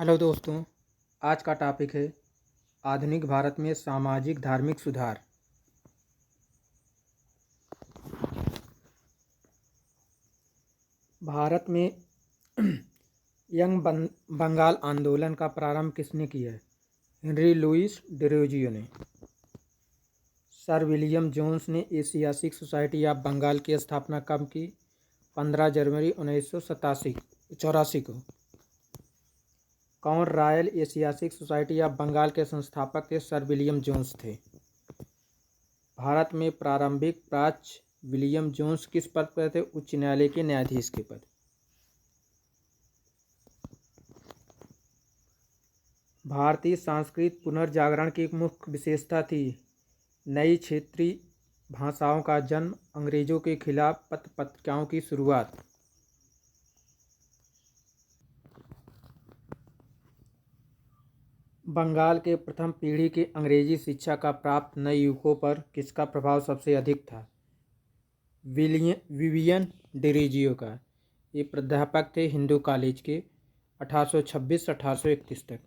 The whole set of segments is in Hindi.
हेलो दोस्तों। आज का टॉपिक है आधुनिक भारत में सामाजिक धार्मिक सुधार। भारत में बंगाल आंदोलन का प्रारंभ किसने किया है? हेनरी लुइस डिरोजियो ने। सर विलियम जोन्स ने एशियाटिक सोसाइटी ऑफ बंगाल की स्थापना कब की? 15 जनवरी 1984 को। कौन royal Asiatic society of Bengal के संस्थापक थे? सर विलियम जोन्स थे। भारत में प्रारंभिक प्राच्य विलियम जोन्स किस पद पर थे? उच्च न्यायालय के न्यायाधीश के पद। भारतीय सांस्कृतिक पुनर्जागरण की एक मुख्य विशेषता थी नई क्षेत्रीय भाषाओं का जन्म, अंग्रेजों के खिलाफ पत्र पत्रिकाओं की शुरुआत। बंगाल के प्रथम पीढ़ी के अंग्रेजी शिक्षा का प्राप्त नए युवकों पर किसका प्रभाव सबसे अधिक था? विवियन डिरोजियो का। ये प्राध्यापक थे हिंदू कॉलेज के 1826 से 1831 तक।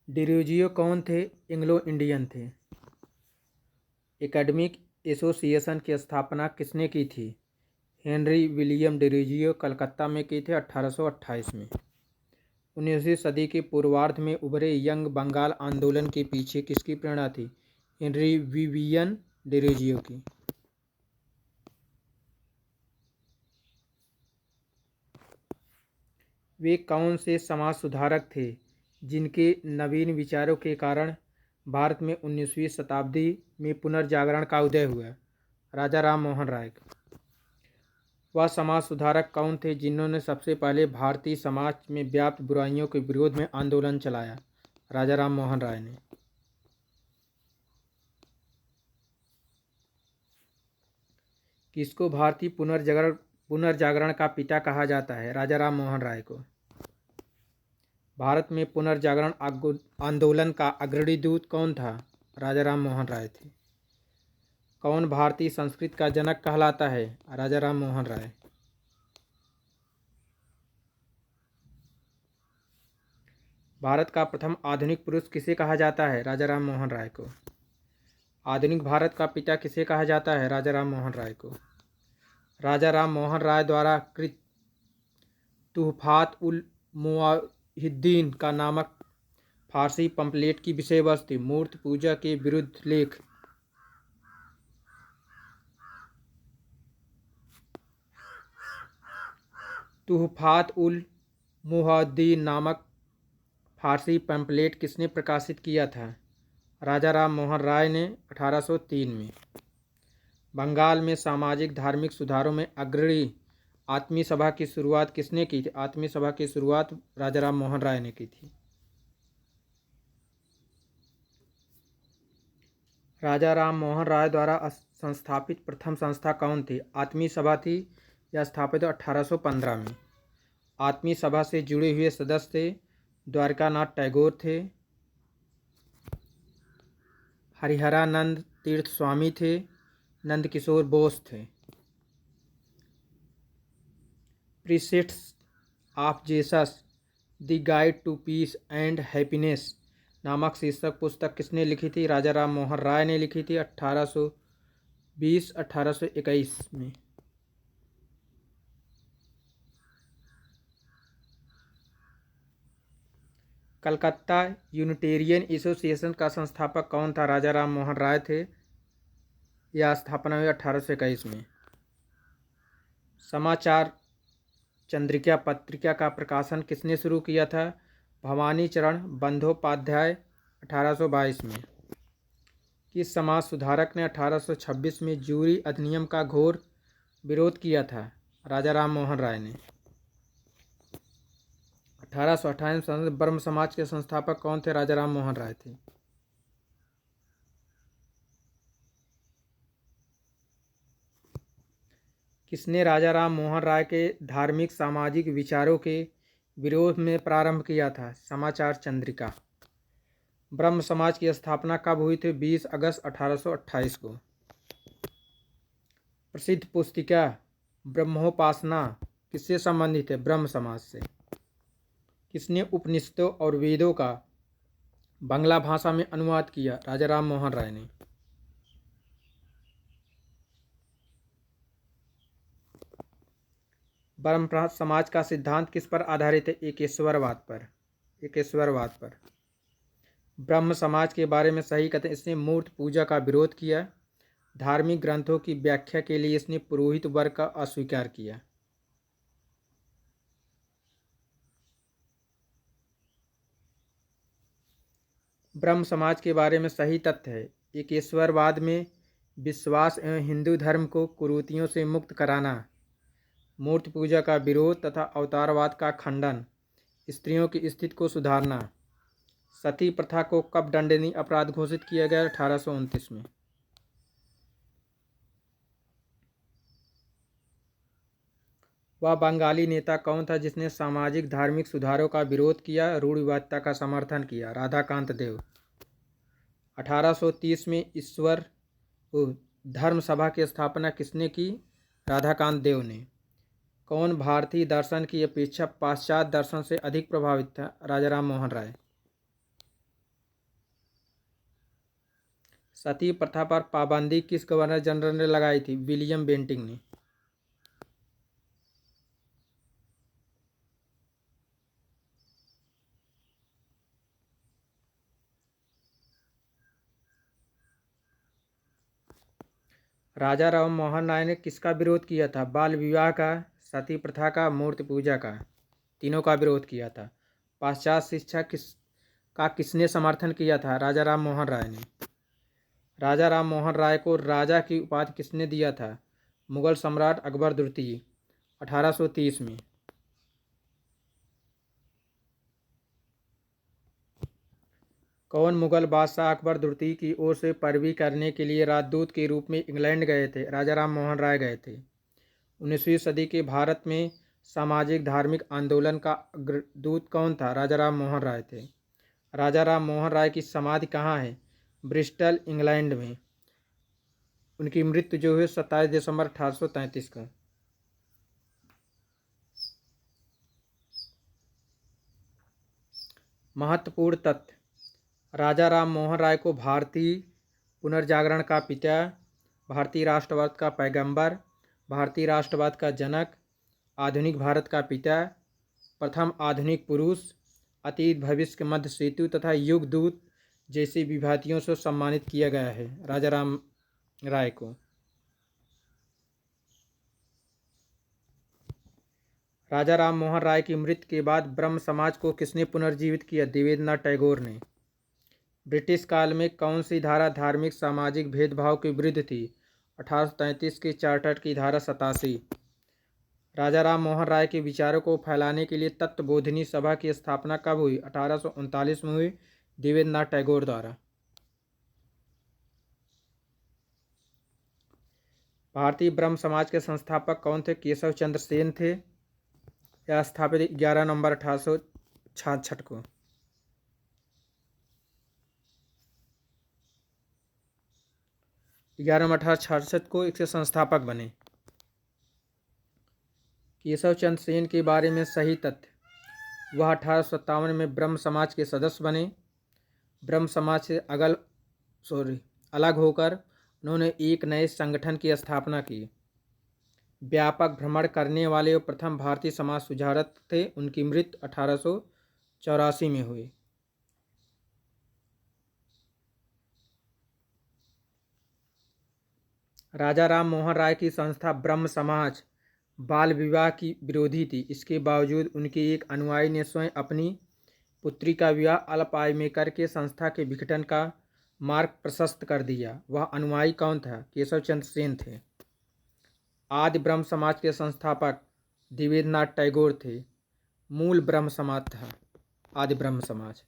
डिरोजियो कौन थे? एंग्लो इंडियन थे। एकेडमिक एसोसिएशन की स्थापना किसने की थी? हेनरी विलियम डिरोजियो कलकत्ता में की थे 1828 में। 19वीं सदी के पूर्वार्ध में उभरे यंग बंगाल आंदोलन के पीछे किसकी प्रेरणा थी? हेनरी विवियन डिरोजियो की। वे कौन से समाज सुधारक थे जिनके नवीन विचारों के कारण भारत में 19वीं शताब्दी में पुनर्जागरण का उदय हुआ? राजा राम मोहन राय। वह समाज सुधारक कौन थे जिन्होंने सबसे पहले भारतीय समाज में व्याप्त बुराइयों के विरोध में आंदोलन चलाया? राजा राम मोहन राय ने। किसको भारतीय पुनर्जागरण का पिता कहा जाता है? राजा राम मोहन राय को। भारत में पुनर्जागरण आंदोलन का अग्रणी दूत कौन था? राजा राम मोहन राय थे। कौन भारतीय संस्कृत का जनक कहलाता है? राजा राम मोहन राय। भारत का प्रथम आधुनिक पुरुष किसे कहा जाता है? राजा राम मोहन राय को। आधुनिक भारत का पिता किसे कहा जाता है? राजा राम मोहन राय को। राजा राम मोहन राय द्वारा कृत तुहफात उल मुवाहिद्दीन का नामक फारसी पंपलेट की विषय वस्तु मूर्ति पूजा के विरुद्ध लेख। तुहफात उल मुवाहिद्दीन नामक फारसी पंपलेट किसने प्रकाशित किया था? राजा राम मोहन राय ने 1803 में। बंगाल में सामाजिक धार्मिक सुधारों में अग्रणी आत्मीय सभा की शुरुआत किसने की थी? आत्मीय सभा की शुरुआत राजा राम मोहन राय ने की थी। राजा राम मोहन राय द्वारा संस्थापित प्रथम संस्था कौन थी? आत्मीय सभा थी। यह स्थापित 1815 में। आत्मीय सभा से जुड़े हुए सदस्य थे द्वारकानाथ टैगोर थे, हरिहरानंद तीर्थ स्वामी थे, नंदकिशोर बोस थे। Precepts of Jesus the guide to peace and happiness नामक शीर्षक पुस्तक किसने लिखी थी? राजा राम मोहन राय ने लिखी थी 1820-1821 में। कलकत्ता यूनिटेरियन एसोसिएशन का संस्थापक कौन था? राजा राम मोहन राय थे। यह स्थापना हुई 1821 में। समाचार चंद्रिका पत्रिका का प्रकाशन किसने शुरू किया था? भवानी चरण बंदोपाध्याय 1822 में। किस समाज सुधारक ने 1826 में जूरी अधिनियम का घोर विरोध किया था? राजा राम मोहन राय ने। 1828 में ब्रह्म समाज के संस्थापक कौन थे? राजा राम मोहन राय थे। किसने राजा राम मोहन राय के धार्मिक सामाजिक विचारों के विरोध में प्रारंभ किया था? समाचार चंद्रिका। ब्रह्म समाज की स्थापना कब हुई थी? 20 अगस्त 1828 को। प्रसिद्ध पुस्तिका ब्रह्मोपासना किससे संबंधित है? ब्रह्म समाज से। किसने उपनिषदों और वेदों का बांग्ला भाषा में अनुवाद किया? राजा राम मोहन राय ने। ब्रह्म समाज का सिद्धांत किस पर आधारित है? एकेश्वरवाद पर। एकेश्वरवाद पर। ब्रह्म समाज के बारे में सही कथन, इसने मूर्ति पूजा का विरोध किया। धार्मिक ग्रंथों की व्याख्या के लिए इसने पुरोहित वर्ग का अस्वीकार किया। ब्रह्म समाज के बारे में सही तथ्य है। एकेश्वरवाद में विश्वास एवं हिंदू धर्म को कुरीतियों से मुक्त कराना, मूर्ति पूजा का विरोध तथा अवतारवाद का खंडन, स्त्रियों की स्थिति को सुधारना। सती प्रथा को कब दंडनीय अपराध घोषित किया गया? 1829 में। वह बंगाली नेता कौन था जिसने सामाजिक धार्मिक सुधारों का विरोध किया, रूढ़िवादिता का समर्थन किया? राधाकांत देव। 1830 में ईश्वर धर्म सभा की स्थापना किसने की? राधाकांत देव ने। कौन भारतीय दर्शन की अपेक्षा पाश्चात्य दर्शन से अधिक प्रभावित था? राजाराम मोहन राय। सती प्रथा पर पाबंदी किस गवर्नर जनरल ने लगाई थी? विलियम बेंटिंक ने। राजा राम मोहन राय ने किसका विरोध किया था? बाल विवाह का, सती प्रथा का, मूर्ति पूजा का, तीनों का विरोध किया था। पाश्चात्य शिक्षा किसने समर्थन किया था? राजा राम मोहन राय ने। राजा राम मोहन राय को राजा की उपाधि किसने दिया था? मुगल सम्राट अकबर द्वितीय, 1830 में। कौन मुगल बादशाह अकबर द्वितीय की ओर से पैरवी करने के लिए राजदूत के रूप में इंग्लैंड गए थे? राजा राम मोहन राय गए थे। 19वीं सदी के भारत में सामाजिक धार्मिक आंदोलन का अग्रदूत कौन था? राजा राम मोहन राय थे। राजा राम मोहन राय की समाधि कहाँ है? ब्रिस्टल, इंग्लैंड में। उनकी मृत्यु जो है 27 दिसंबर 1833 को। महत्वपूर्ण तथ्य। राजा राम मोहन राय को भारतीय पुनर्जागरण का पिता, भारतीय राष्ट्रवाद का पैगंबर, भारतीय राष्ट्रवाद का जनक, आधुनिक भारत का पिता, प्रथम आधुनिक पुरुष, अतीत भविष्य के मध्य सेतु तथा युग दूत जैसी विभूतियों से सम्मानित किया गया है राजा राम राय को। राजा राम मोहन राय की मृत्यु के बाद ब्रह्म समाज को किसने पुनर्जीवित किया? देवेंद्रनाथ टैगोर ने। ब्रिटिश काल में कौन सी धारा धार्मिक सामाजिक भेदभाव के विरुद्ध थी? 1833 के चार्टर की धारा 87। राजा राम मोहन राय के विचारों को फैलाने के लिए तत्वबोधिनी सभा की स्थापना कब हुई? 1839 में हुई, देवेंद्रनाथ टैगोर द्वारा। भारतीय ब्रह्म समाज के संस्थापक कौन थे? केशव चंद्र सेन थे। यह स्थापित 11 नवंबर 1866 को। 11 नवंबर 1866 को इसके संस्थापक बने। केशव चंद्र सेन के बारे में सही तथ्य। वह 1857 में ब्रह्म समाज के सदस्य बने। ब्रह्म समाज से अलग होकर उन्होंने एक नए संगठन की स्थापना की। व्यापक भ्रमण करने वाले वो प्रथम भारतीय समाज सुधारक थे। उनकी मृत्यु 1884 में हुई। राजा राम मोहन राय की संस्था ब्रह्म समाज बाल विवाह की विरोधी थी। इसके बावजूद उनके एक अनुयायी ने स्वयं अपनी पुत्री का विवाह अल्प आयु में करके संस्था के विघटन का मार्ग प्रशस्त कर दिया। वह अनुयायी कौन था? केशव चंद्र सेन थे। आदि ब्रह्म समाज के संस्थापक देवेंद्रनाथ टैगोर थे। मूल ब्रह्म समाज था आदि ब्रह्म समाज।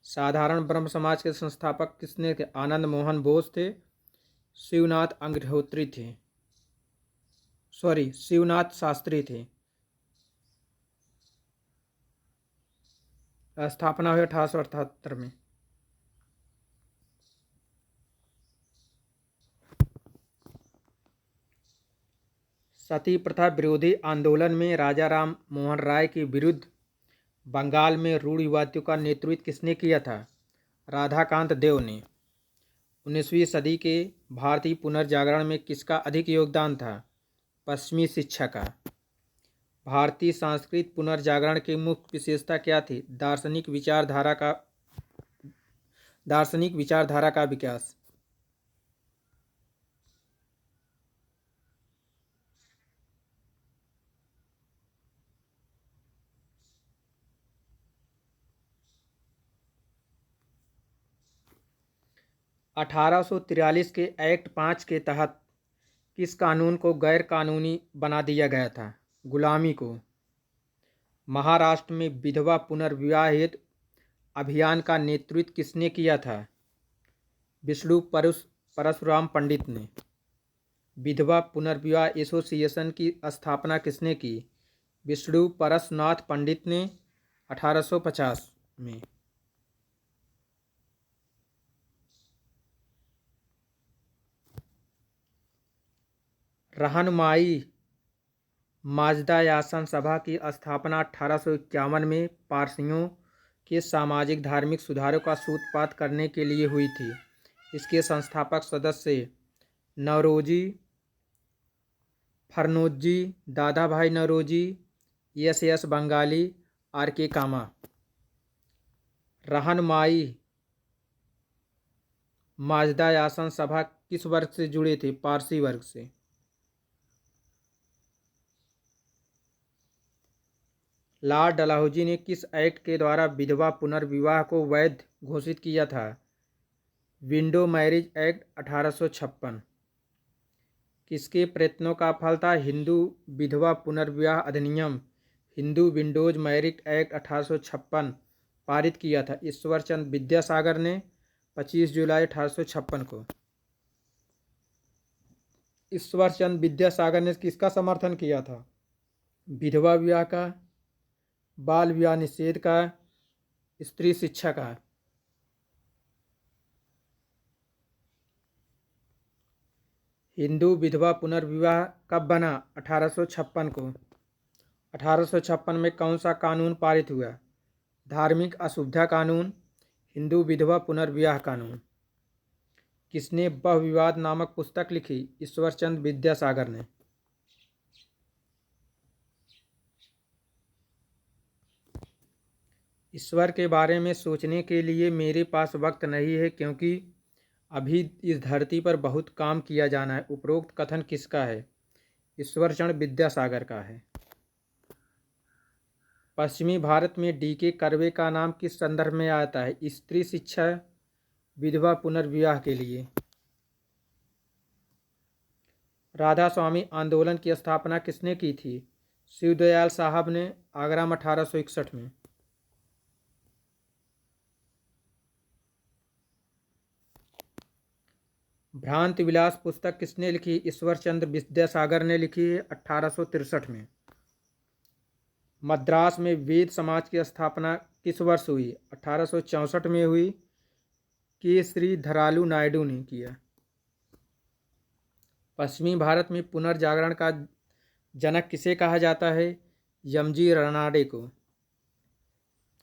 साधारण ब्रह्म समाज के संस्थापक किसने थे? आनंद मोहन बोस थे। शिवनाथ अग्निहोत्री थे, शिवनाथ शास्त्री थे। स्थापना हुई 1878 में। सती प्रथा विरोधी आंदोलन में राजा राम मोहन राय के विरुद्ध बंगाल में रूढ़िवादियों का नेतृत्व किसने किया था? राधाकांत देव ने। 19वीं सदी के भारतीय पुनर्जागरण में किसका अधिक योगदान था? पश्चिमी शिक्षा का। भारतीय सांस्कृतिक पुनर्जागरण की मुख्य विशेषता क्या थी? दार्शनिक विचारधारा का विकास। (1843) के एक्ट 5 के तहत किस कानून को गैर कानूनी बना दिया गया था? गुलामी को। महाराष्ट्र में विधवा पुनर्विवाह हेतु अभियान का नेतृत्व किसने किया था? विष्णु परशुराम पंडित ने। विधवा पुनर्विवाह एसोसिएशन की स्थापना किसने की? विष्णु परशुनाथ पंडित ने 1850 में। रहनुमाई माजदा सभा की स्थापना 1851 में पारसियों के सामाजिक धार्मिक सुधारों का सूत्रपात करने के लिए हुई थी। इसके संस्थापक सदस्य नौरोजी, फर्नोजी, दादा भाई नौरोजी, एस बंगाली, आर.के. कामा। रहनुमाई माजदा सभा किस वर्ग से जुड़े थे? पारसी वर्ग से। लॉर्ड डलहौजी ने किस एक्ट के द्वारा विधवा पुनर्विवाह को वैध घोषित किया था? Window marriage act 1856। किसके प्रयत्नों का फल था हिंदू विधवा पुनर्विवाह अधिनियम? हिंदू विंडोज मैरिज एक्ट 1856 पारित किया था ईश्वरचंद विद्यासागर ने 25 जुलाई 1856 को। ईश्वरचंद विद्यासागर ने किसका समर्थन किया था? विधवा विवाह का, बाल विवाह निषेध का, स्त्री शिक्षा का। हिंदू विधवा पुनर्विवाह कब बना? 1856 को। 1856 में कौन सा कानून पारित हुआ? धार्मिक असुविधा कानून, हिंदू विधवा पुनर्विवाह कानून। किसने बहुविवाद नामक पुस्तक लिखी? ईश्वरचंद विद्यासागर ने। ईश्वर के बारे में सोचने के लिए मेरे पास वक्त नहीं है क्योंकि अभी इस धरती पर बहुत काम किया जाना है। उपरोक्त कथन किसका है? ईश्वरचंद विद्यासागर का है। पश्चिमी भारत में डी.के. कर्वे का नाम किस संदर्भ में आता है? स्त्री शिक्षा, विधवा पुनर्विवाह के लिए। राधा स्वामी आंदोलन की स्थापना किसने की थी? शिवदयाल साहब ने, आगरा में 1861 में। भ्रांति विलास पुस्तक किसने लिखी? ईश्वरचंद विद्यासागर ने लिखी है 1863 में। मद्रास में वेद समाज की स्थापना किस वर्ष हुई? 1864 में हुई। के श्रीधरालु नायडू ने किया। पश्चिमी भारत में पुनर्जागरण का जनक किसे कहा जाता है? यमजी रनाडे को।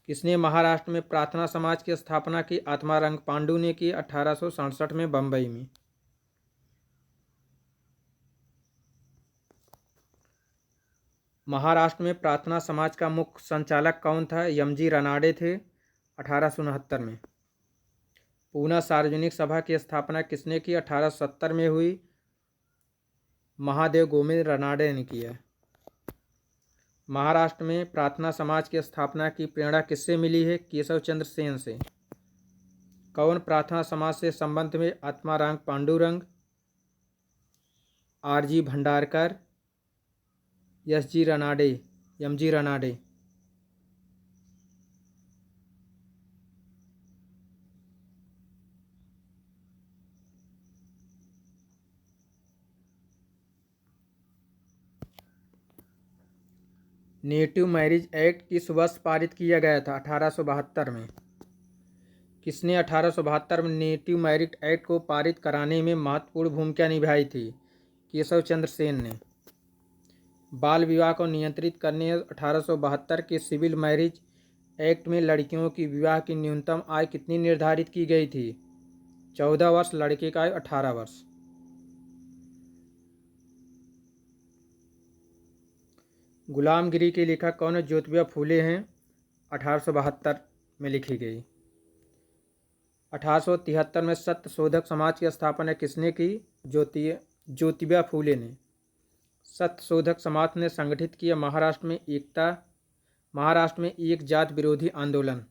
किसने महाराष्ट्र में प्रार्थना समाज की स्थापना की? आत्मारंग पांडु ने की 1867 में बंबई में। महाराष्ट्र में प्रार्थना समाज का मुख्य संचालक कौन था? यमजी रनाडे थे 1869 में। पूना सार्वजनिक सभा की स्थापना किसने की? 1870 में हुई। महादेव गोविंद रनाडे ने किया। महाराष्ट्र में प्रार्थना समाज की स्थापना की प्रेरणा किससे मिली है? केशव चंद्र सेन से। कौन प्रार्थना समाज से संबंध में? Atmaram Pandurang, RG. Bhandarkar, यमजी Ranade. Native marriage act किस वर्ष पारित किया गया था? 1872 में। किसने 1872 में नेटिव मैरिज एक्ट को पारित कराने में महत्वपूर्ण भूमिका निभाई थी? केशव चंद्र सेन ने। बाल विवाह को नियंत्रित करने 1872 के सिविल मैरिज एक्ट में लड़कियों की विवाह की न्यूनतम आयु कितनी निर्धारित की गई थी? 14 वर्ष, लड़के का आयु 18 वर्ष। गुलामगिरी के लेखक कौन है? ज्योतिबा फूले हैं, 1872 में लिखी गई। 1873 में सत्य शोधक समाज की स्थापना किसने की? ज्योतिबा फूले ने। सत्य शोधक समाज ने संगठित किया महाराष्ट्र में एक जात विरोधी आंदोलन।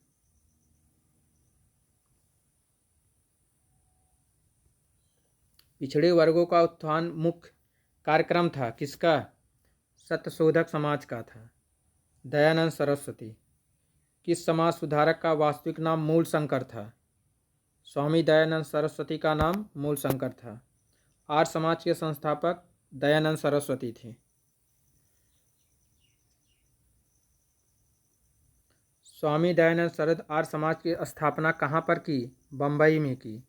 पिछड़े वर्गों का उत्थान मुख्य कार्यक्रम था किसका? सत्य शोधक समाज का था। दयानंद सरस्वती। किस समाज सुधारक का वास्तविक नाम मूलशंकर था? स्वामी दयानंद सरस्वती का नाम मूलशंकर था। आर्य समाज के संस्थापक दयानंद सरस्वती थे। स्वामी दयानंद सरस्वती आर्य समाज की स्थापना कहाँ पर की? बम्बई में की।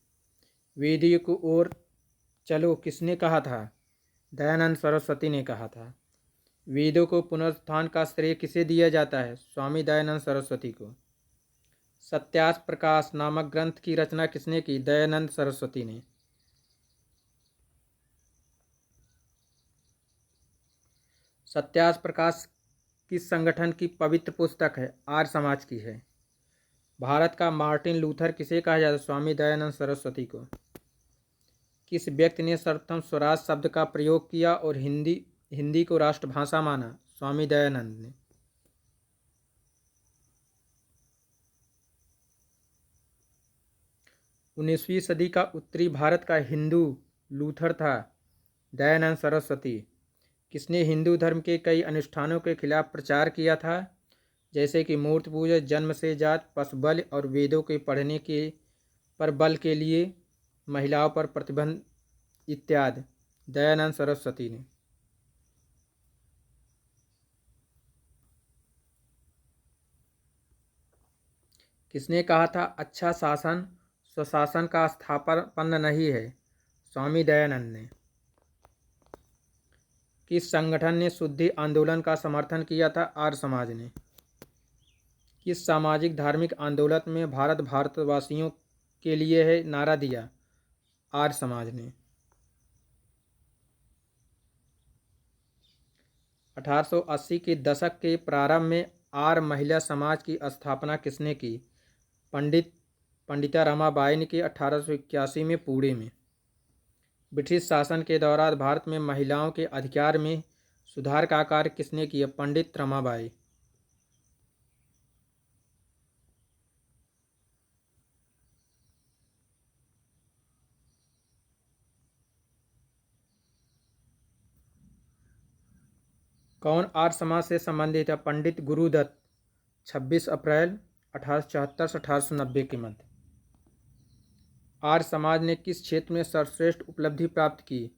वेदियों की ओर चलो किसने कहा था? दयानंद सरस्वती ने कहा था। वेदों को पुनरुत्थान का श्रेय किसे दिया जाता है? स्वामी दयानंद सरस्वती को। सत्यार्थ प्रकाश नामक ग्रंथ की रचना किसने की? दयानंद सरस्वती ने। सत्यार्थ प्रकाश किस संगठन की पवित्र पुस्तक है? आर्य समाज की है। भारत का मार्टिन लूथर किसे कहा जाता है? स्वामी दयानंद सरस्वती को। किस व्यक्ति ने सर्वप्रथम स्वराज शब्द का प्रयोग किया और हिंदी को राष्ट्रभाषा माना? स्वामी दयानंद ने। 19वीं सदी का उत्तरी भारत का हिंदू लूथर था दयानंद सरस्वती। किसने हिंदू धर्म के कई अनुष्ठानों के खिलाफ प्रचार किया था, जैसे कि मूर्ति पूजा, जन्म से जात, पशु बलि और वेदों के पढ़ने के पर बल के लिए महिलाओं पर प्रतिबंध इत्यादि? दयानंद सरस्वती ने। किसने कहा था अच्छा शासन स्वशासन का स्थापना नहीं है? स्वामी दयानंद ने। किस संगठन ने शुद्धि आंदोलन का समर्थन किया था? आर्य समाज ने। किस सामाजिक धार्मिक आंदोलन में भारतवासियों के लिए है नारा दिया? आर्य समाज ने। 1880 के दशक के प्रारंभ में आर्य महिला समाज की स्थापना किसने की? पंडिता रमाबाई ने की 1881 में पुणे में। ब्रिटिश शासन के दौरान भारत में महिलाओं के अधिकार में सुधार का कार्य किसने किया? पंडित रमाबाई। कौन आर्य समाज से संबंधित है? पंडित गुरुदत्त। 26 अप्रैल 1874 से 1890 के मध्य। आर्य समाज ने किस क्षेत्र में सर्वश्रेष्ठ उपलब्धि प्राप्त की?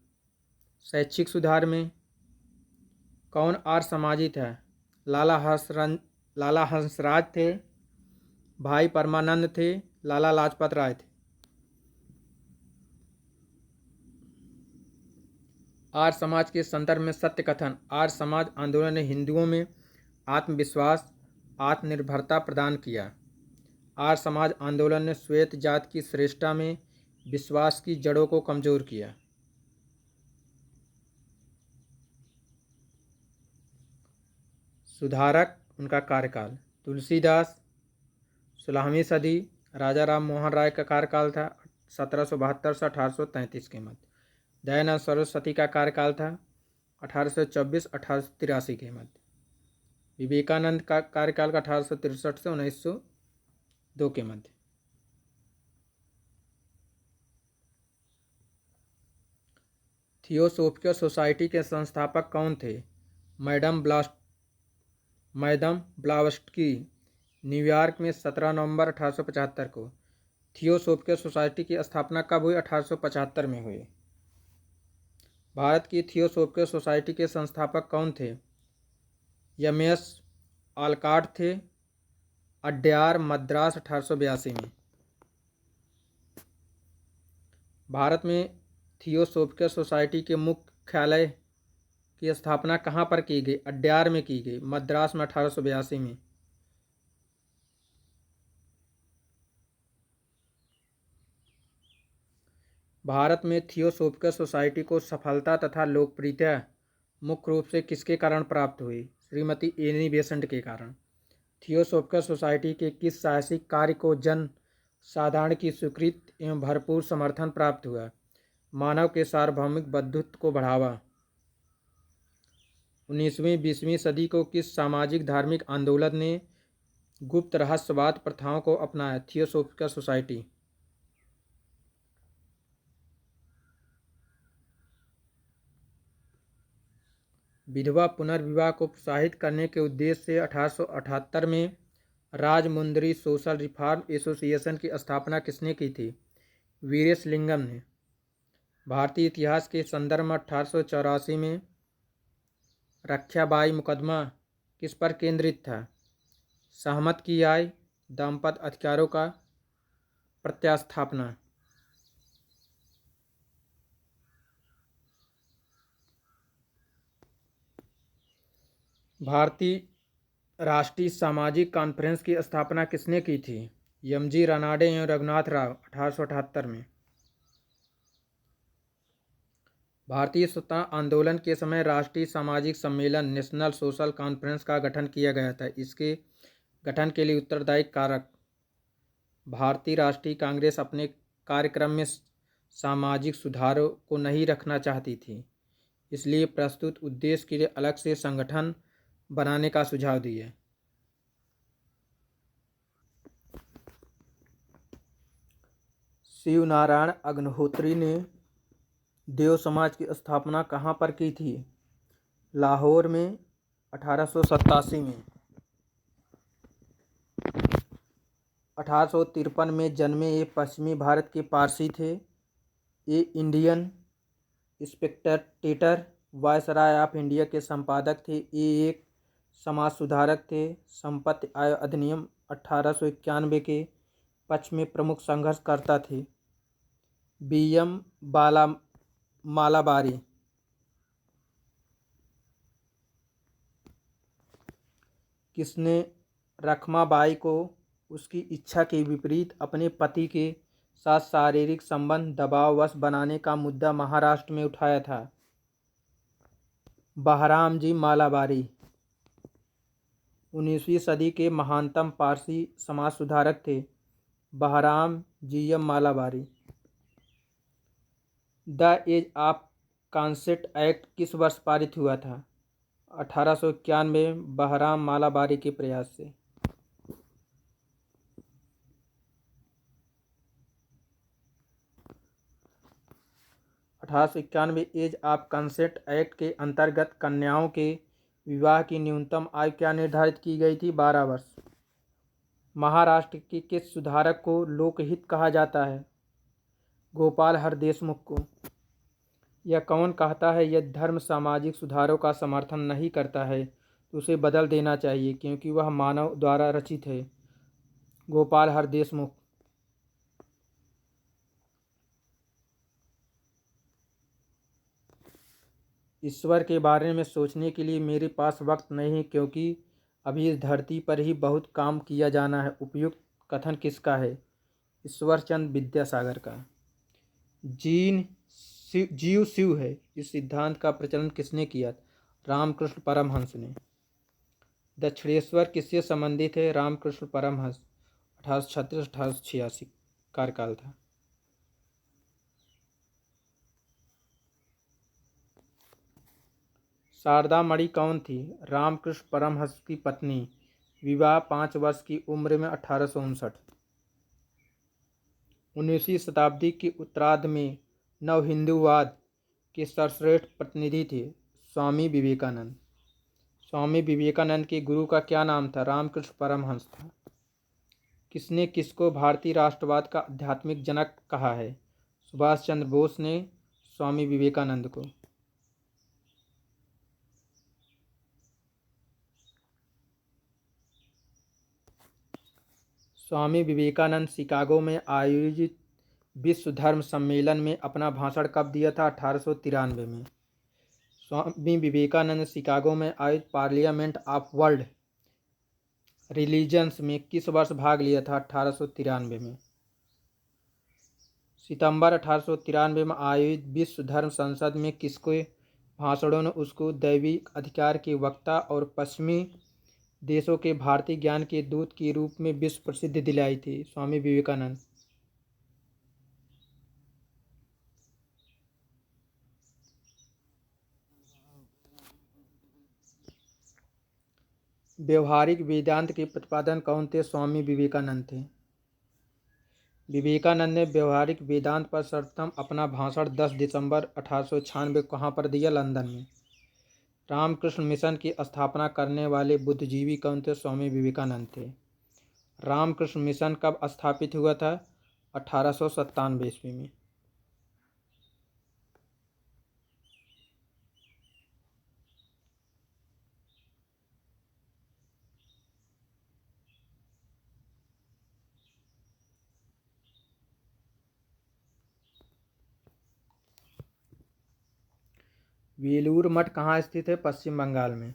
शैक्षिक सुधार में। कौन आर्य समाजी था? लाला हंसराज थे, भाई परमानंद थे, लाला लाजपत राय थे। आर्य समाज के संदर्भ में सत्य कथन। आर्य समाज आंदोलन ने हिंदुओं में आत्मविश्वास आत्मनिर्भरता प्रदान किया। आर्य समाज आंदोलन ने श्वेत जात की श्रेष्ठता में विश्वास की जड़ों को कमजोर किया। सुधारक उनका कार्यकाल। तुलसीदास 16वीं सदी। राजा राम मोहन राय का कार्यकाल था 1772 से 1833 के मध्य। दयानंद सरस्वती का कार्यकाल था 1824-1883 के मध्य। विवेकानंद का कार्यकाल का 1863 से 1902 के मध्य। थियोसोफिकल सोसाइटी के संस्थापक कौन थे? Madam Blavatsky. न्यूयॉर्क में 17 नवंबर 1875 को। थियोसोफिकल सोसाइटी की स्थापना कब हुई? 1875 में हुई। भारत की थियोसोफिकल सोसाइटी के संस्थापक कौन थे? एम.एस. आलकॉट थे। अड्यार, मद्रास 1882 में। भारत में थियोसोफिकल सोसाइटी के मुख्यालय की स्थापना कहाँ पर की गई? अड्यार में की गई, मद्रास में 1882 में। भारत में थियोसॉफिकल सोसाइटी को सफलता तथा लोकप्रियता मुख्य रूप से किसके कारण प्राप्त हुई? श्रीमती एनी बेसेंट के कारण। थियोसॉफिकल सोसाइटी के किस साहसिक कार्य को जन साधारण की स्वीकृति एवं भरपूर समर्थन प्राप्त हुआ? मानव के सार्वभौमिक बंधुत्व को बढ़ावा। 19वीं-20वीं सदी को किस सामाजिक धार्मिक आंदोलन ने गुप्त रहस्यवाद प्रथाओं को अपनाया? Theosophical society. विधवा पुनर्विवाह को प्रोत्साहित करने के उद्देश्य से 1878 में राजमुंद्री सोशल रिफॉर्म एसोसिएशन की स्थापना किसने की थी? वीरेशलिंगम ने। भारतीय इतिहास के संदर्भ में 1884 में रक्षाबाई मुकदमा किस पर केंद्रित था? सहमत की आय, दाम्पत्य अधिकारों का प्रत्यास्थापना। भारतीय राष्ट्रीय सामाजिक कॉन्फ्रेंस की स्थापना किसने की थी? एम.जी. रानाडे एवं रघुनाथ राव, 1878 में। भारतीय स्वतंत्रता आंदोलन के समय राष्ट्रीय सामाजिक सम्मेलन नेशनल सोशल कॉन्फ्रेंस का गठन किया गया था। इसके गठन के लिए उत्तरदायी कारक। भारतीय राष्ट्रीय कांग्रेस अपने कार्यक्रम में सामाजिक सुधारों को नहीं रखना चाहती थी, इसलिए प्रस्तुत उद्देश्य के लिए अलग से संगठन बनाने का सुझाव दिए। शिवनारायण अग्निहोत्री ने देव समाज की स्थापना कहाँ पर की थी? लाहौर में 1887 में। 1853 में जन्मे ये पश्चिमी भारत के पारसी थे। ये Indian Spectator viceroy of India के संपादक थे। ये एक समाज सुधारक थे। संपत्ति आय अधिनियम 1891 के पक्ष में प्रमुख संघर्षकर्ता थे। बी.एम. मालाबारी। किसने रखमाबाई को उसकी इच्छा के विपरीत अपने पति के साथ शारीरिक संबंध दबाववश बनाने का मुद्दा महाराष्ट्र में उठाया था? बहराम जी मालाबारी। 19वीं सदी के महानतम पारसी समाज सुधारक थे Behram ji Malabari. The age of consent act किस वर्ष पारित हुआ था? 1891 में बहराम मालाबारी के प्रयास से। 1891 में एज ऑफ कंसेंट एक्ट के अंतर्गत कन्याओं के विवाह की न्यूनतम आयु क्या निर्धारित की गई थी? 12 वर्ष। महाराष्ट्र के किस सुधारक को लोकहित कहा जाता है? गोपाल हर देशमुख को। यह कौन कहता है यदि धर्म सामाजिक सुधारों का समर्थन नहीं करता है तो उसे बदल देना चाहिए क्योंकि वह मानव द्वारा रचित है? गोपाल हर देशमुख। ईश्वर के बारे में सोचने के लिए मेरे पास वक्त नहीं है क्योंकि अभी इस धरती पर ही बहुत काम किया जाना है। उपयुक्त कथन किसका है? ईश्वरचंद विद्यासागर का। जीव शिव है, इस सिद्धांत का प्रचलन किसने किया? रामकृष्ण परमहंस ने। दक्षिणेश्वर किससे संबंधित है? रामकृष्ण परमहंस। 1836-1886 कार्यकाल था। शारदा मणि कौन थी? रामकृष्ण परमहंस की पत्नी। विवाह 5 वर्ष की उम्र में 1859। 19वीं शताब्दी के उत्तरार्ध में नव हिंदूवाद के सर्वश्रेष्ठ प्रतिनिधि थे स्वामी विवेकानंद। स्वामी विवेकानंद के गुरु का क्या नाम था? रामकृष्ण परमहंस था। किसने किसको भारतीय राष्ट्रवाद का आध्यात्मिक जनक कहा है? सुभाष चंद्र बोस ने स्वामी विवेकानंद को। स्वामी विवेकानंद शिकागो में आयोजित विश्व धर्म सम्मेलन में अपना भाषण कब दिया था? 1893 में। स्वामी विवेकानंद शिकागो में आयोजित पार्लियामेंट ऑफ वर्ल्ड रिलीजन्स में किस वर्ष भाग लिया था? 1893 में। सितंबर 1893 में आयोजित विश्व धर्म संसद में किसके भाषणों ने उसको दैविक अधिकार के वक्ता और पश्चिमी देशों के भारतीय ज्ञान के दूत के रूप में विश्व प्रसिद्धि दिलाई थी? स्वामी विवेकानंद। व्यवहारिक वेदांत के प्रतिपादन कौन थे? स्वामी विवेकानंद थे। विवेकानंद ने व्यवहारिक वेदांत पर सर्वप्रथम अपना भाषण 10 दिसंबर 1896 कहाँ पर दिया? लंदन में। रामकृष्ण मिशन की स्थापना करने वाले बुद्धिजीवी कौन थे? स्वामी विवेकानंद थे। रामकृष्ण मिशन कब स्थापित हुआ था? 1897 ईस्वी में। वेलूर मठ कहाँ स्थित है? पश्चिम बंगाल में।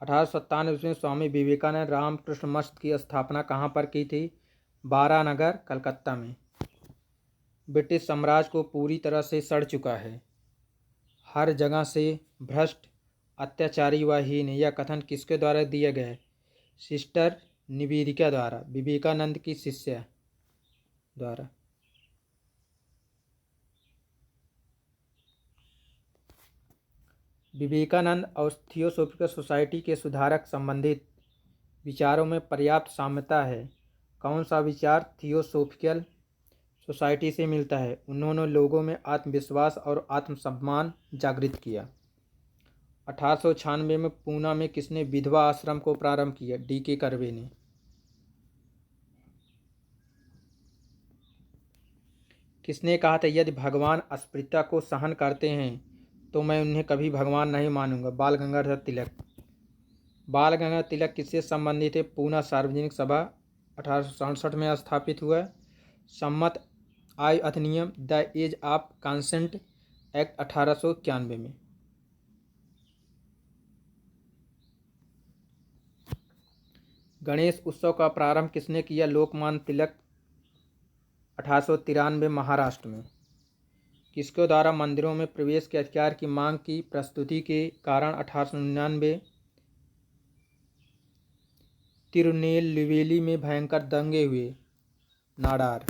1897 में स्वामी विवेकानंद रामकृष्ण मठ की स्थापना कहाँ पर की थी? बारानगर, कलकत्ता में। ब्रिटिश साम्राज्य को पूरी तरह से सड़ चुका है, हर जगह से भ्रष्ट, अत्याचारी व हीन, यह कथन किसके द्वारा दिया गया है? सिस्टर निवेदिका द्वारा, विवेकानंद की शिष्या द्वारा। विवेकानंद और थियोसॉफिकल सोसाइटी के सुधारक संबंधित विचारों में पर्याप्त साम्यता है। कौन सा विचार थियोसॉफिकल सोसाइटी से मिलता है? उन्होंने लोगों में आत्मविश्वास और आत्मसम्मान जागृत किया। 1896 में पूना में किसने विधवा आश्रम को प्रारंभ किया? D.K. कर्वे ने। किसने कहा था यदि भगवान अस्पृश्यता को सहन करते हैं तो मैं उन्हें कभी भगवान नहीं मानूंगा? बाल गंगाधर तिलक। बाल गंगाधर तिलक किससे संबंधित है? पूना सार्वजनिक सभा 1867 में स्थापित हुआ। सम्मत आयु अधिनियम the age of consent act 1891 में। गणेश उत्सव का प्रारंभ किसने किया? लोकमान्य तिलक 1893 महाराष्ट्र में। किसके द्वारा मंदिरों में प्रवेश के अधिकार की मांग की प्रस्तुति के कारण 1899 तिरुनेलवेली में भयंकर दंगे हुए? नाडार।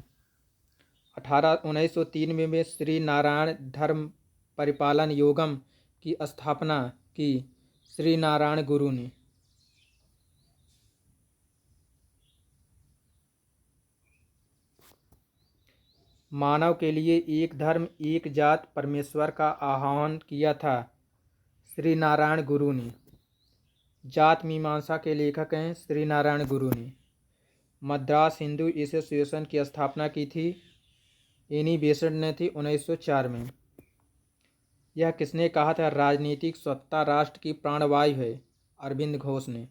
1903 में श्री नारायण धर्म परिपालन योगम की स्थापना की श्री नारायण गुरु ने। मानव के लिए एक धर्म एक जात परमेश्वर का आह्वान किया था श्री नारायण गुरु ने। जात मीमांसा के लेखक हैं श्री नारायण गुरु ने। मद्रास हिंदू एसोसिएशन की स्थापना की थी एनी बेसेंट ने थी 1904 में। यह किसने कहा था? राजनीतिक स्वतंत्रता राष्ट्र की प्राणवायु है, अरविंद घोष ने।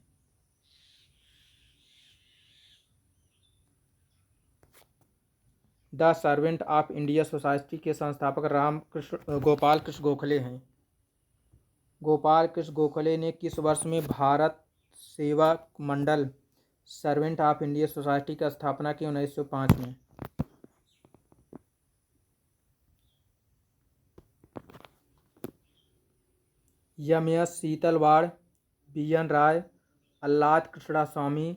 The servant of India society के संस्थापक गोपाल कृष्ण गोखले हैं। गोपाल कृष्ण गोखले ने किस वर्ष में भारत सेवा मंडल सर्वेंट ऑफ इंडिया सोसाइटी की स्थापना की? 1905 में। एम.एस. शीतलवाड़, बी.एन. राय, आह्लाद कृष्णा स्वामी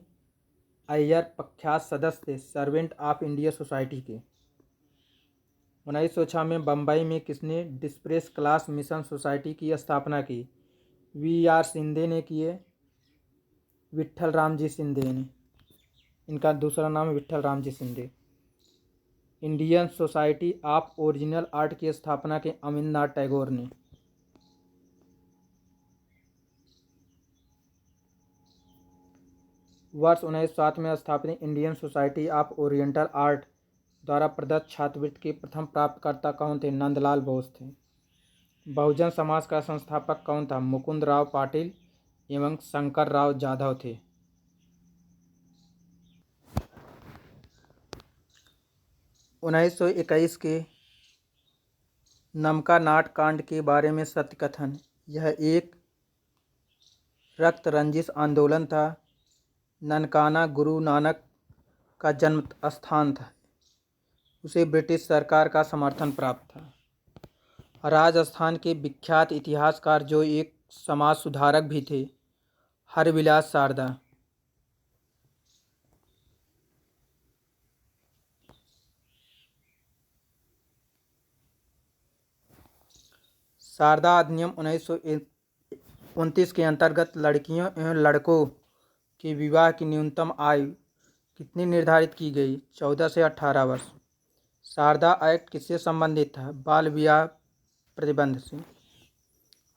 अय्यर प्रख्यात सदस्य थे सर्वेंट ऑफ इंडिया सोसाइटी के। 1906 में बम्बई में किसने डिस्प्रेस क्लास मिशन सोसाइटी की स्थापना की? V.R. शिंदे ने किए, विट्ठल राम जी शिंदे ने। इनका दूसरा नाम है Vitthal Ram ji Shinde. Indian society of original art की स्थापना के अमिंदनाथ टैगोर ने। वर्ष 1907 में स्थापित Indian society of oriental art द्वारा प्रदत्त छात्रवृत्ति के प्रथम प्राप्तकर्ता कौन थे? नंदलाल बोस थे। बहुजन समाज का संस्थापक कौन था? मुकुंद राव पाटिल एवं शंकर राव जाधव थे। 1921 के नमका नाट कांड के बारे में सत्य कथन। यह एक रक्त रंजिश आंदोलन था। ननकाना गुरु नानक का जन्म स्थान था। उसे ब्रिटिश सरकार का समर्थन प्राप्त था। राजस्थान के विख्यात इतिहासकार जो एक समाज सुधारक भी थे, हरविलास शारदा। शारदा अधिनियम 1929 के अंतर्गत लड़कियों एवं लड़कों के विवाह की न्यूनतम आयु कितनी निर्धारित की गई? 14 से 18 वर्ष। शारदा एक्ट किससे संबंधित था? बाल विवाह प्रतिबंध से।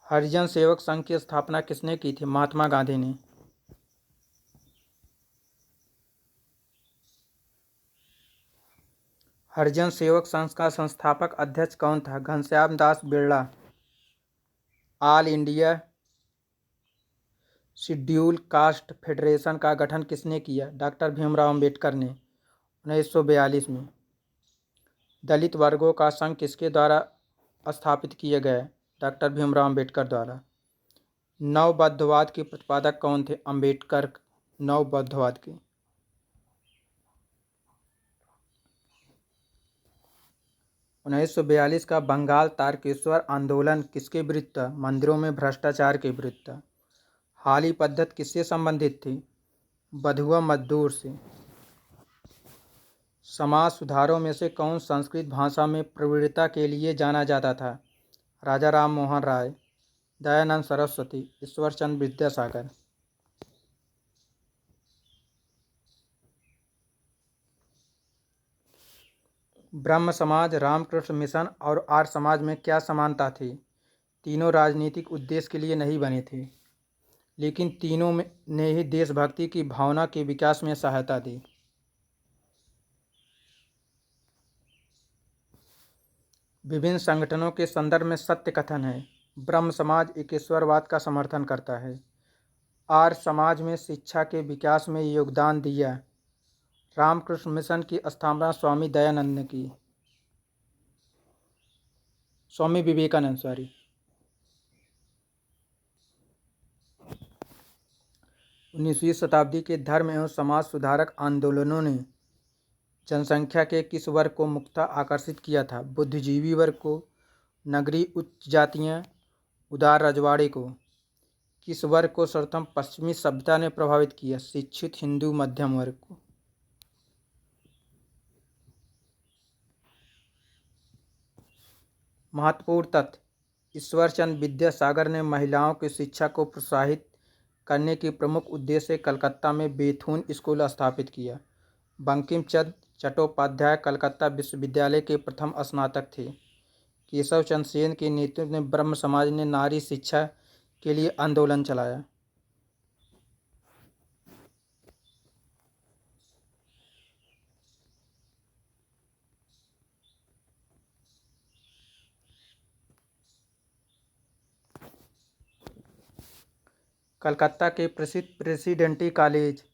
हरिजन सेवक संघ की स्थापना किसने की थी? महात्मा गांधी ने। हरिजन सेवक संघ का संस्थापक अध्यक्ष कौन था? Ghanshyam Das Birla. All India schedule caste federation का गठन किसने किया? डॉक्टर भीमराव अंबेडकर ने 1942 में। दलित वर्गों का संघ किसके द्वारा स्थापित किया गया? डॉक्टर भीमराव अंबेडकर द्वारा। नवबौद्धवाद के प्रतिपादक कौन थे? अंबेडकर। नवबौद्धवाद के 1942 का बंगाल तारकेश्वर आंदोलन किसके विरुद्ध था? मंदिरों में भ्रष्टाचार के विरुद्ध था। हाली पद्धति किससे संबंधित थी? बधुआ मजदूर से। समाज सुधारों में से कौन संस्कृत भाषा में प्रवीणता के लिए जाना जाता था? राजा राम मोहन राय, दयानंद सरस्वती, ईश्वरचंद्र विद्यासागर। ब्रह्म समाज, रामकृष्ण मिशन और आर्य समाज में क्या समानता थी? तीनों राजनीतिक उद्देश्य के लिए नहीं बने थे, लेकिन तीनों ने ही देशभक्ति की भावना के विकास में सहायता दी। विभिन्न संगठनों के संदर्भ में सत्य कथन है। ब्रह्म समाज एकेश्वरवाद का समर्थन करता है। आर्य समाज में शिक्षा के विकास में योगदान दिया। रामकृष्ण मिशन की स्थापना स्वामी दयानंद ने की। स्वामी विवेकानंद 19वीं शताब्दी के धर्म एवं समाज सुधारक आंदोलनों ने जनसंख्या के किस वर्ग को मुख्यतः आकर्षित किया था? बुद्धिजीवी वर्ग को, नगरीय उच्च जातियाँ, उदार रजवाड़े को। किस वर्ग को सर्वप्रथम पश्चिमी सभ्यता ने प्रभावित किया? शिक्षित हिंदू मध्यम वर्ग को। महत्वपूर्ण तथ्य: ईश्वरचंद्र विद्यासागर ने महिलाओं की शिक्षा को प्रोत्साहित करने के प्रमुख उद्देश्य से कलकत्ता में बेथुन स्कूल स्थापित किया। बंकिम चंद्र चट्टोपाध्याय कलकत्ता विश्वविद्यालय के प्रथम स्नातक थे। केशव चंद्र सेन के नेतृत्व में ब्रह्म समाज ने नारी शिक्षा के लिए आंदोलन चलाया। कलकत्ता के प्रसिद्ध प्रेसिडेंटी कॉलेज,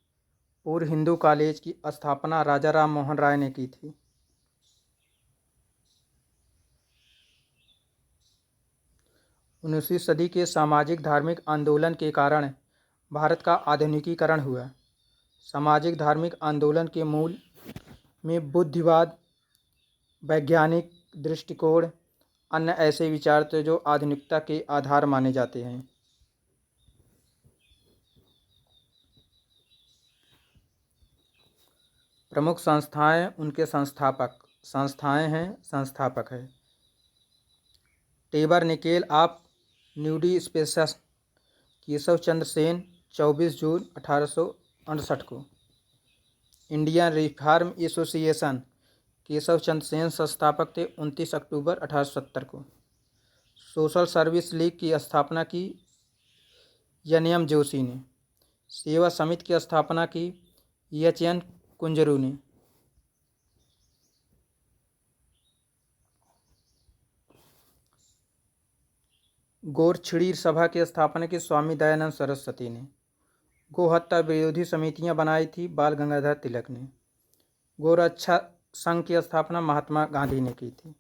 पूर्व हिंदू कॉलेज की स्थापना राजा राम मोहन राय ने की थी। उन्नीसवीं सदी के सामाजिक धार्मिक आंदोलन के कारण भारत का आधुनिकीकरण हुआ। सामाजिक धार्मिक आंदोलन के मूल में बुद्धिवाद, वैज्ञानिक दृष्टिकोण, अन्य ऐसे विचार थे जो आधुनिकता के आधार माने जाते हैं। प्रमुख संस्थाएं, उनके संस्थापक। संस्थाएं हैं, संस्थापक है। टेबरनेकेल ऑफ न्यूडी स्पेसस, केशव चंद्र सेन, 24 जून 1868 को। Indian reform association, Keshav Chandra Sen संस्थापक थे, 29 अक्टूबर 1870 को। सोशल सर्विस लीग की स्थापना की एन.एम. जोशी ने। सेवा समिति की स्थापना की एच.एन. कुंजरू ने। गोरछिड़ी सभा की स्थापना की स्वामी दयानंद सरस्वती ने। गोहत्या विरोधी समितियां बनाई थी बाल गंगाधर तिलक ने। गोरक्षा संघ की स्थापना महात्मा गांधी ने की थी।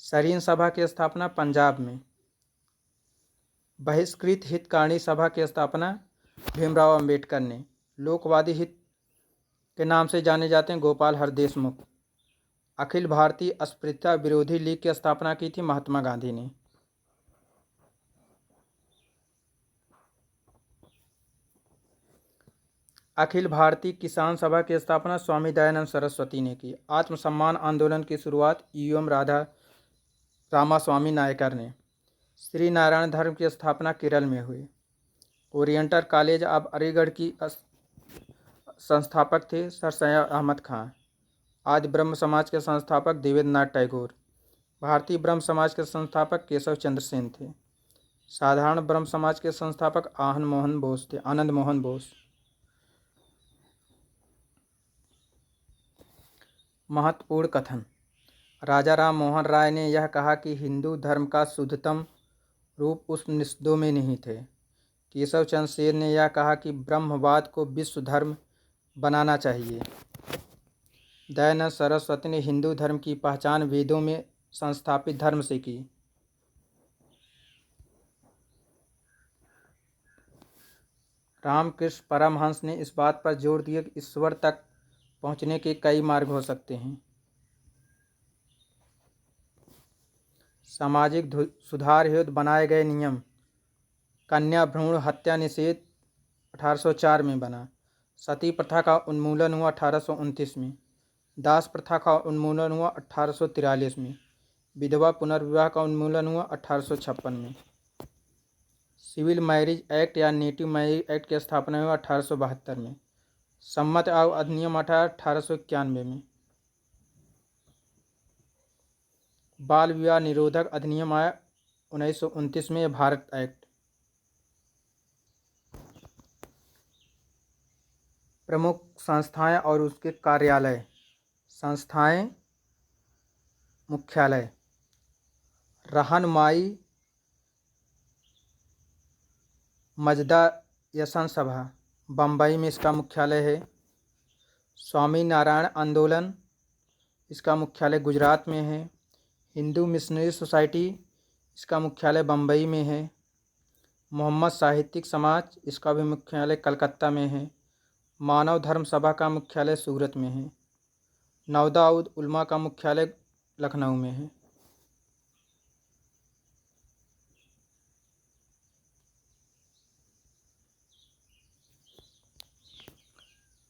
सरीन सभा की स्थापना पंजाब में। बहिष्कृत हितकारिणी सभा की स्थापना भीमराव अंबेडकर ने। लोकवादी हित के नाम से जाने जाते हैं गोपाल हर देशमुख। अखिल भारतीय अस्पृश्यता विरोधी लीग की स्थापना की थी महात्मा गांधी ने। अखिल भारतीय किसान सभा की स्थापना स्वामी दयानंद सरस्वती ने की। आत्मसम्मान आंदोलन की शुरुआत यूएम रामास्वामी नायकर ने। श्री नारायण धर्म की स्थापना केरल में हुई। ओरिएंटल कॉलेज ऑफ अलीगढ़ की संस्थापक थे सर सैयद अहमद खां। आदि ब्रह्म समाज के संस्थापक देवेंद्रनाथ टैगोर। भारतीय ब्रह्म समाज के संस्थापक केशव चंद्र सेन थे। साधारण ब्रह्म समाज के संस्थापक आनंद मोहन बोस। महत्वपूर्ण कथन। राजा राम मोहन राय ने यह कहा कि हिंदू धर्म का शुद्धतम रूप उस निषदों में निहित है। केशव चंद्र सेन ने यह कहा कि ब्रह्मवाद को विश्व धर्म बनाना चाहिए। दयानंद सरस्वती ने हिंदू धर्म की पहचान वेदों में संस्थापित धर्म से की। रामकृष्ण परमहंस ने इस बात पर जोर दिया कि ईश्वर तक पहुंचने के कई मार्ग हो सकते हैं। सामाजिक सुधार हेतु बनाए गए नियम। कन्या भ्रूण हत्या निषेध 1804 में बना। सती प्रथा का उन्मूलन हुआ 1829 में। दास प्रथा का उन्मूलन हुआ 1843 में। विधवा पुनर्विवाह का उन्मूलन हुआ 1856 में। सिविल मैरिज एक्ट या नेटिव मैरिज एक्ट की स्थापना हुआ 1872 में। सम्मत आयु अधिनियम 1891 में। बाल विवाह निरोधक अधिनियम आया 1929 में। भारत एक्ट। प्रमुख संस्थाएं और उसके कार्यालय। संस्थाएं मुख्यालय रहनुमाई मजदा यसन सभा बम्बई में इसका मुख्यालय है। स्वामी नारायण आंदोलन इसका मुख्यालय गुजरात में है। हिंदू मिशनरी सोसाइटी इसका मुख्यालय बम्बई में है। मोहम्मद साहित्यिक समाज इसका भी मुख्यालय कलकत्ता में है। मानव धर्म सभा का मुख्यालय सूरत में है। नवदाउद उलमा का मुख्यालय लखनऊ में है।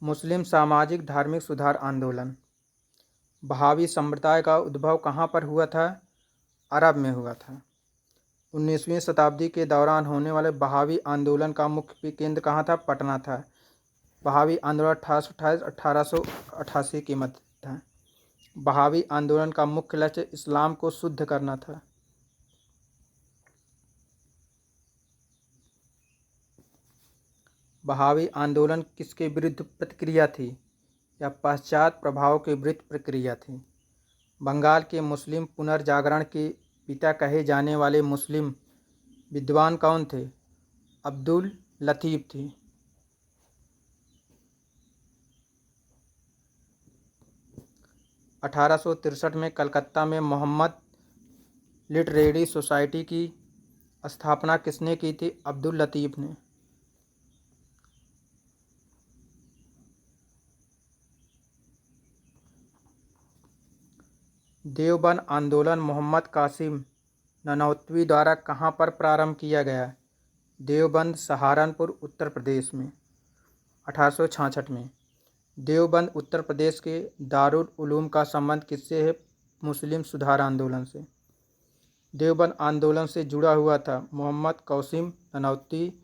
मुस्लिम सामाजिक धार्मिक सुधार आंदोलन। बहावी संप्रदाय का उद्भव कहाँ पर हुआ था? अरब में हुआ था। 19वीं शताब्दी के दौरान होने वाले बहावी आंदोलन का मुख्य केंद्र कहाँ था? पटना था। बहावी आंदोलन 1828-1888 के मध्य था। बहावी आंदोलन का मुख्य लक्ष्य इस्लाम को शुद्ध करना था। बहावी आंदोलन किसके विरुद्ध प्रतिक्रिया थी? या पश्चात प्रभाव के विरुद्ध प्रक्रिया थी। बंगाल के मुस्लिम पुनर्जागरण के पिता कहे जाने वाले मुस्लिम विद्वान कौन थे? अब्दुल लतीफ़ थे। (1863) में कलकत्ता में मोहम्मद लिटरेरी सोसाइटी की स्थापना किसने की थी? अब्दुल लतीफ़ ने। देवबंद आंदोलन मोहम्मद कासिम ननौतवी द्वारा कहाँ पर प्रारंभ किया गया? देवबंद सहारनपुर उत्तर प्रदेश में 1866 में। देवबंद उत्तर प्रदेश के दारुल उलूम का संबंध किससे है? मुस्लिम सुधार आंदोलन से। देवबंद आंदोलन से जुड़ा हुआ था मोहम्मद कासिम ननौतवी,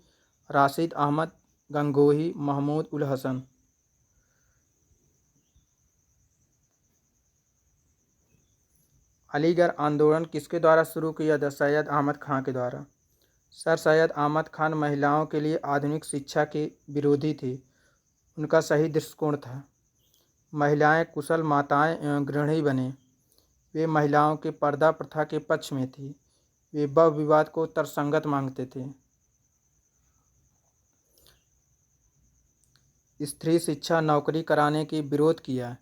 राशिद अहमद गंगोही, महमूद उल हसन। अलीगढ़ आंदोलन किसके द्वारा शुरू किया था? सैयद अहमद खां के द्वारा। सर सैयद अहमद खान महिलाओं के लिए आधुनिक शिक्षा के विरोधी थे। उनका सही दृष्टिकोण था। महिलाएं कुशल माताएं एवं गृहिणी बने। वे महिलाओं के पर्दा प्रथा के पक्ष में थी। वे बहु विवाद को तर्कसंगत मांगते थे। स्त्री शिक्षा नौकरी कराने के विरोध किया।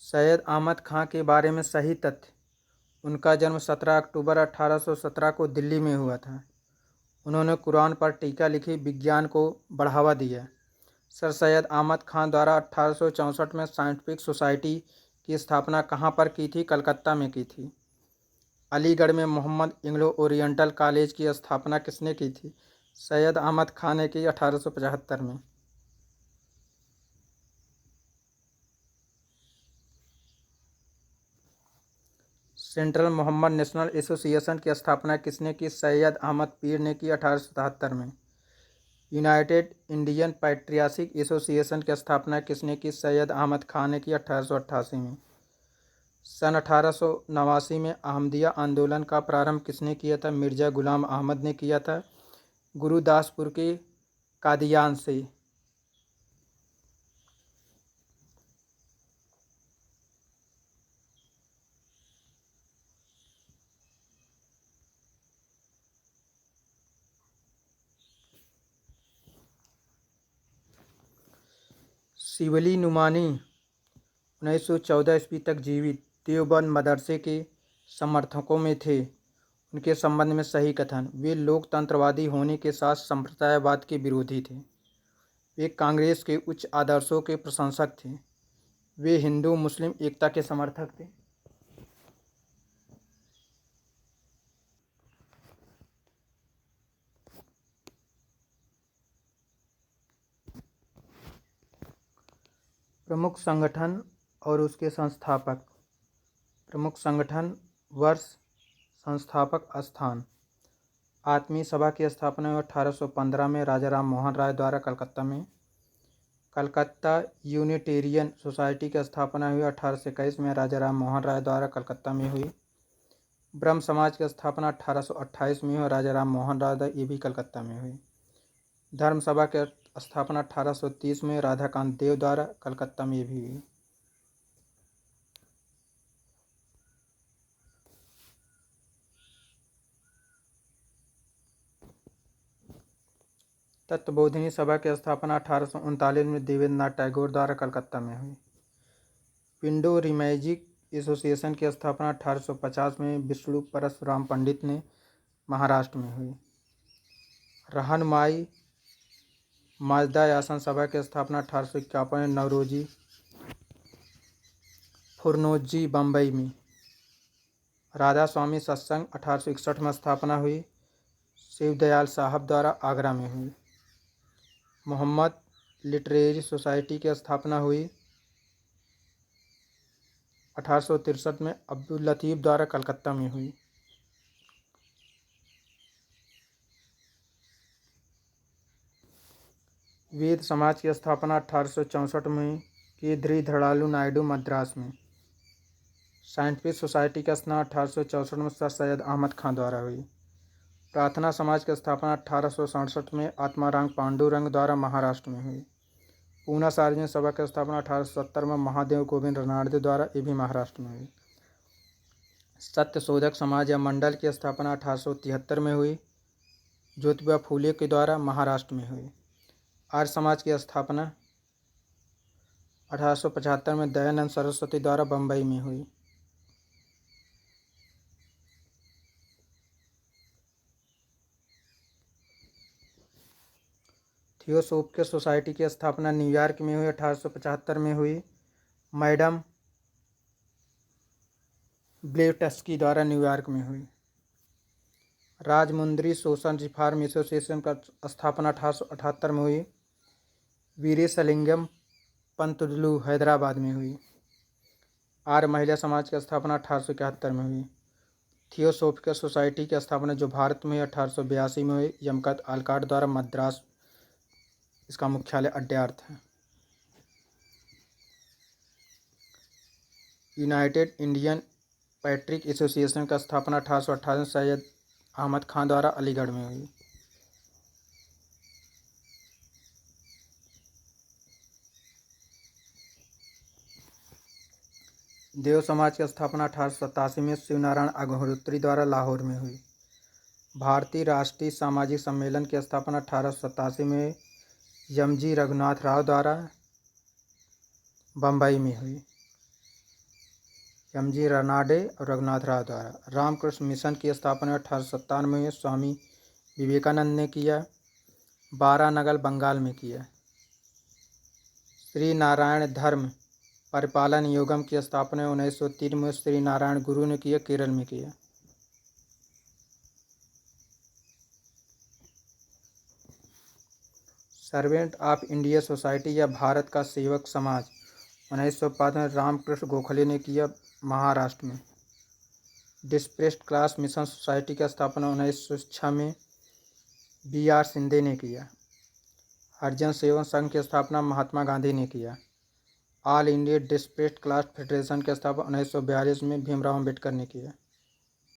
सैयद अहमद खां के बारे में सही तथ्य। उनका जन्म 17 अक्टूबर 1817 को दिल्ली में हुआ था। उन्होंने कुरान पर टीका लिखी, विज्ञान को बढ़ावा दिया। सर सैयद अहमद खां द्वारा 1864 में साइंटिफिक सोसाइटी की स्थापना कहाँ पर की थी? कलकत्ता में की थी। अलीगढ़ में मोहम्मद इंग्लो ओरिएंटल कॉलेज की स्थापना किसने की थी? सैयद अहमद खां ने की 1875 में। सेंट्रल मोहम्मद नेशनल एसोसिएशन की स्थापना किसने की? सैयद अहमद पीर ने की 1877 में। यूनाइटेड इंडियन पैट्रियाटिक एसोसिएशन की स्थापना किसने की? सैयद अहमद खान ने की 1888 में। सन 1889 में अहमदिया आंदोलन का प्रारंभ किसने किया था? मिर्ज़ा गुलाम अहमद ने किया था, गुरुदासपुर के कादियान से। शिवली नुमानी 1914 ईस्वी तक जीवित देवबंद मदरसे के समर्थकों में थे। उनके संबंध में सही कथन। वे लोकतंत्रवादी होने के साथ संप्रदायवाद के विरोधी थे। वे कांग्रेस के उच्च आदर्शों के प्रशंसक थे। वे हिंदू मुस्लिम एकता के समर्थक थे। प्रमुख संगठन और उसके संस्थापक। प्रमुख संगठन, वर्ष, संस्थापक स्थान। आत्मीय सभा की स्थापना हुई 1815 में राजा राम मोहन राय द्वारा कलकत्ता में। कलकत्ता यूनिटेरियन सोसाइटी की स्थापना हुई 1821 में राजा राम मोहन राय द्वारा कलकत्ता में हुई। ब्रह्म समाज की स्थापना 1828 में हुई, राजा राम मोहन राय द्वारा, ये भी कलकत्ता में हुई। धर्म सभा की स्थापना 1830 में राधाकांत देव द्वारा, कलकत्ता में भी हुई। तत्वबोधिनी सभा की स्थापना 1839 में देवेंद्र नाथ टैगोर द्वारा कलकत्ता में हुई। पिंडो रिमैजिक एसोसिएशन की स्थापना 1850 में विष्णु परशुराम पंडित ने महाराष्ट्र में हुई। रहनुमाई माजदा यासन सभा की स्थापना 1851 में नवरोजी फुरनोजी बम्बई में। राधा स्वामी सत्संग 1861 में स्थापना हुई, शिवदयाल साहब द्वारा आगरा में हुई। मोहम्मद लिटरेरी सोसाइटी की स्थापना हुई 1863 में, अब्दुल लतीफ़ द्वारा कलकत्ता में हुई। वेद समाज की स्थापना 1864 में की धीरधड़ालू नायडू मद्रास में। साइंटिफिक सोसाइटी का स्थापना 1864 में सर सैयद अहमद खां द्वारा हुई। प्रार्थना समाज की स्थापना 1867 में आत्माराम पांडुरंग द्वारा महाराष्ट्र में हुई। पूना सार्वजनिक सभा की स्थापना 1870 में महादेव गोविंद रनाड़े द्वारा, ये भी महाराष्ट्र में हुई। सत्यशोधक समाज या मंडल की स्थापना 1873 में हुई, ज्योतिबा फूले के द्वारा, महाराष्ट्र में हुई। आर्य समाज की स्थापना 1875 में दयानंद सरस्वती द्वारा बम्बई में हुई। थियोसोफिकल सोसाइटी की स्थापना न्यूयॉर्क में हुई, 1875 में हुई। मैडम ब्लेवटस्की द्वारा न्यूयॉर्क में हुई। राजमुंद्री शोषण रिफॉर्म एसोसिएशन का स्थापना 1878 में हुई। वीरेशलिंगम पंतुलु हैदराबाद में हुई। आर्य महिला समाज की स्थापना 1871 में हुई। थियोसोफिकल सोसाइटी की स्थापना जो भारत में 1882 में हुई, यमकत आलकाट द्वारा, मद्रास इसका मुख्यालय अड्यार्थ है। यूनाइटेड इंडियन पैट्रिक एसोसिएशन का स्थापना 1858 में सैयद अहमद खां द्वारा अलीगढ़ में हुई। देव समाज की स्थापना 1887 में शिवनारायण अग्निहोत्री द्वारा लाहौर में हुई। भारतीय राष्ट्रीय सामाजिक सम्मेलन की स्थापना 1887 में यमजी रघुनाथ राव द्वारा बम्बई में हुई। एम.जी. रनाडे और रघुनाथ राव द्वारा। रामकृष्ण मिशन की स्थापना 1897 में स्वामी विवेकानंद ने किया। वारानगल बंगाल में किया। श्री नारायण धर्म परिपालन निगम की स्थापना 1903 में श्री नारायण गुरु ने किया, केरल में किया। सर्वेंट ऑफ इंडिया सोसाइटी या भारत का सेवक समाज 1905 में रामकृष्ण गोखले ने किया, महाराष्ट्र में। डिस्प्रेस्ड क्लास मिशन सोसाइटी की स्थापना 1906 में B.R. शिंदे ने किया। हरिजन सेवा संघ की स्थापना महात्मा गांधी ने किया। ऑल इंडिया डिस्प्रेस्ड क्लास फेडरेशन की स्थापना 1942 में भीमराव अम्बेडकर ने किया।